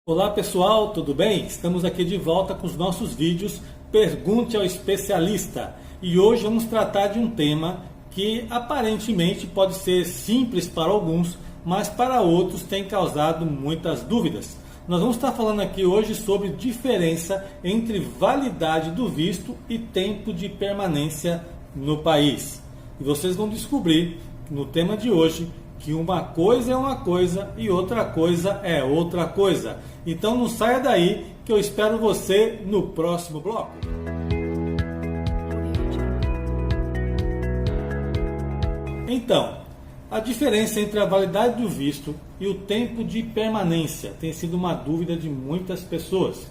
Olá pessoal, tudo bem? Estamos aqui de volta com os nossos vídeos Pergunte ao Especialista. E hoje vamos tratar de um tema que aparentemente pode ser simples para alguns, mas para outros tem causado muitas dúvidas. Nós vamos estar falando aqui hoje sobre diferença entre validade do visto e tempo de permanência no país. E vocês vão descobrir no tema de hoje que uma coisa é uma coisa e outra coisa é outra coisa. Então não saia daí que eu espero você no próximo bloco. Então, a diferença entre a validade do visto e o tempo de permanência tem sido uma dúvida de muitas pessoas.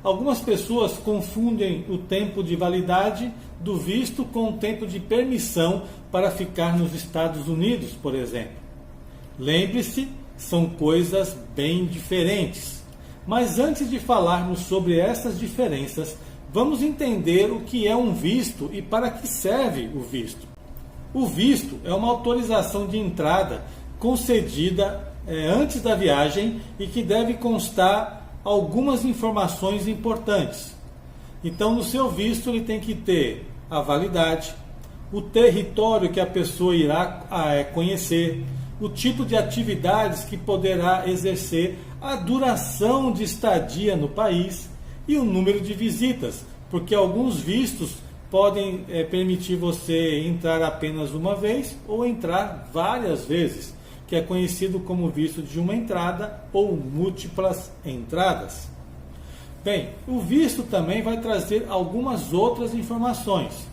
Algumas pessoas confundem o tempo de validade do visto com o tempo de permissão para ficar nos Estados Unidos, por exemplo. Lembre-se, são coisas bem diferentes. Mas antes de falarmos sobre essas diferenças, vamos entender o que é um visto e para que serve o visto. O visto é uma autorização de entrada concedida antes da viagem e que deve constar algumas informações importantes. Então, no seu visto, ele tem que ter a validade, o território que a pessoa irá conhecer, o tipo de atividades que poderá exercer, a duração de estadia no país e o número de visitas, porque alguns vistos podem permitir você entrar apenas uma vez ou entrar várias vezes, que é conhecido como visto de uma entrada ou múltiplas entradas. Bem, o visto também vai trazer algumas outras informações.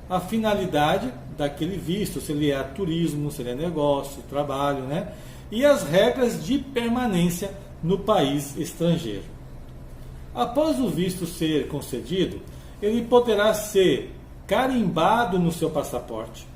A finalidade daquele visto, se ele é turismo, se ele é negócio, trabalho, né? E as regras de permanência no país estrangeiro. Após o visto ser concedido, ele poderá ser carimbado no seu passaporte,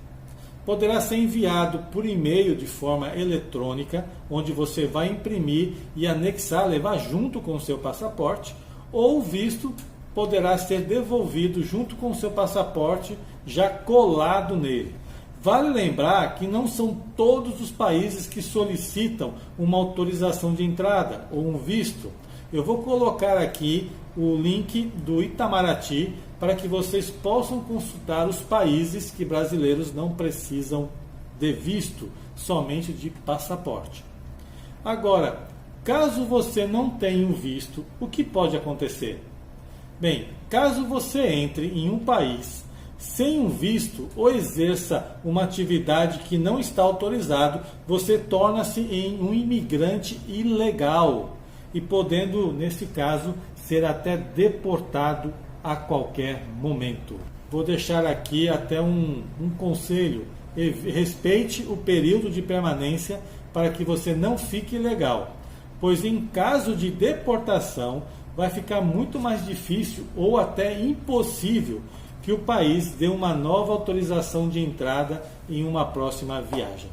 poderá ser enviado por e-mail de forma eletrônica, onde você vai imprimir e anexar, levar junto com o seu passaporte, ou o visto poderá ser devolvido junto com o seu passaporte já colado nele. Vale lembrar que não são todos os países que solicitam uma autorização de entrada ou um visto. Eu vou colocar aqui o link do Itamaraty para que vocês possam consultar os países que brasileiros não precisam de visto, somente de passaporte. Agora, caso você não tenha um visto, o que pode acontecer? Bem, caso você entre em um país sem um visto ou exerça uma atividade que não está autorizado, você torna-se em um imigrante ilegal e podendo, nesse caso, ser até deportado a qualquer momento. Vou deixar aqui até um conselho: respeite o período de permanência para que você não fique ilegal, pois em caso de deportação vai ficar muito mais difícil ou até impossível que o país dê uma nova autorização de entrada em uma próxima viagem.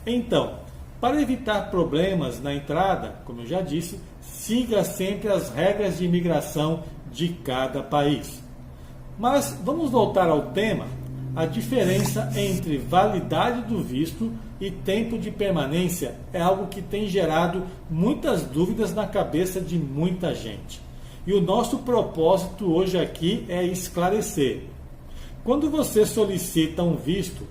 Então, para evitar problemas na entrada, como eu já disse, siga sempre as regras de imigração de cada país. Mas vamos voltar ao tema, a diferença entre validade do visto e tempo de permanência é algo que tem gerado muitas dúvidas na cabeça de muita gente. E o nosso propósito hoje aqui é esclarecer. Quando você solicita um visto,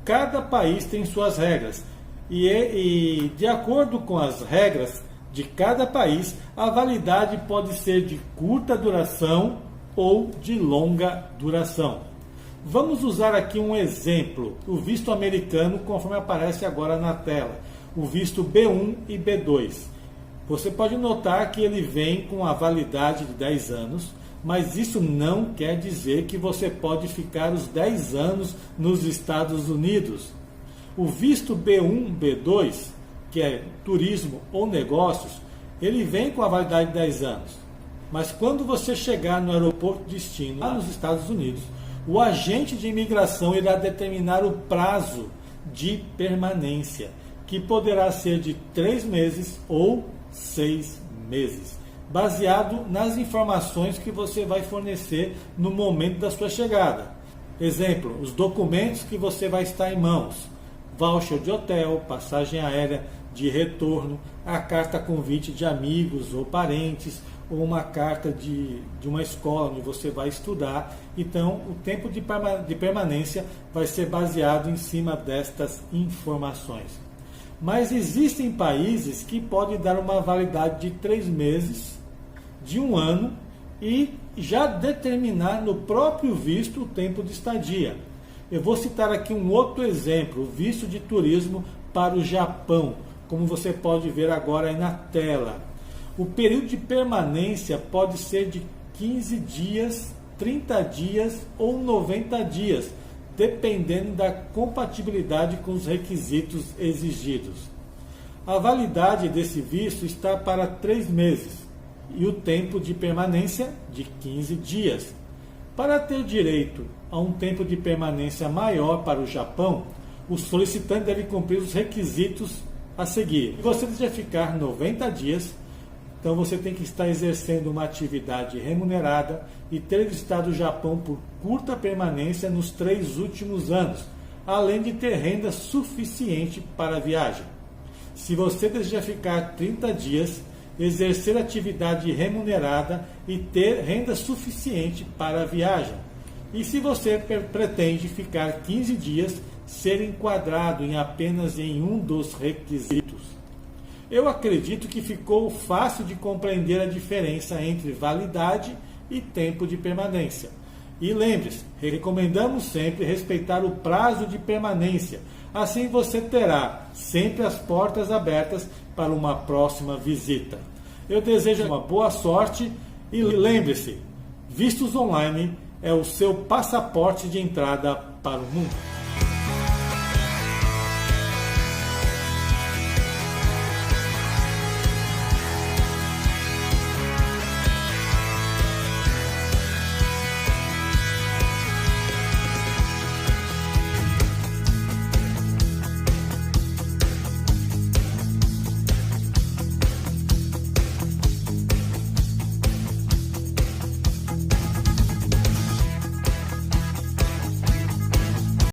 cada país tem suas regras. E de acordo com as regras de cada país, a validade pode ser de curta duração ou de longa duração. Vamos usar aqui um exemplo, o visto americano, conforme aparece agora na tela, o visto B1 e B2. Você pode notar que ele vem com a validade de 10 anos, mas isso não quer dizer que você pode ficar os 10 anos nos Estados Unidos. O visto B1, B2, que é turismo ou negócios, ele vem com a validade de 10 anos. Mas quando você chegar no aeroporto de destino, lá nos Estados Unidos, o agente de imigração irá determinar o prazo de permanência, que poderá ser de 3 meses ou 6 meses, baseado nas informações que você vai fornecer no momento da sua chegada. Exemplo, os documentos que você vai estar em mãos, voucher de hotel, passagem aérea, de retorno, a carta convite de amigos ou parentes, ou uma carta de uma escola onde você vai estudar. Então, o tempo de permanência vai ser baseado em cima destas informações. Mas existem países que podem dar uma validade de 3 meses, de 1 ano, e já determinar no próprio visto o tempo de estadia. Eu vou citar aqui um outro exemplo, o visto de turismo para o Japão, como você pode ver agora aí na tela. O período de permanência pode ser de 15 dias, 30 dias ou 90 dias, dependendo da compatibilidade com os requisitos exigidos. A validade desse visto está para 3 meses e o tempo de permanência de 15 dias. Para ter direito a um tempo de permanência maior para o Japão, o solicitante deve cumprir os requisitos a seguir. Se você deseja ficar 90 dias, então você tem que estar exercendo uma atividade remunerada e ter visitado o Japão por curta permanência nos 3 últimos anos, além de ter renda suficiente para a viagem. Se você deseja ficar 30 dias, exercer atividade remunerada e ter renda suficiente para a viagem. E se você pretende ficar 15 dias, ser enquadrado apenas em um dos requisitos. Eu acredito que ficou fácil de compreender a diferença entre validade e tempo de permanência. E lembre-se, recomendamos sempre respeitar o prazo de permanência. Assim você terá sempre as portas abertas para uma próxima visita. Eu desejo uma boa sorte e lembre-se, Vistos Online é o seu passaporte de entrada para o mundo.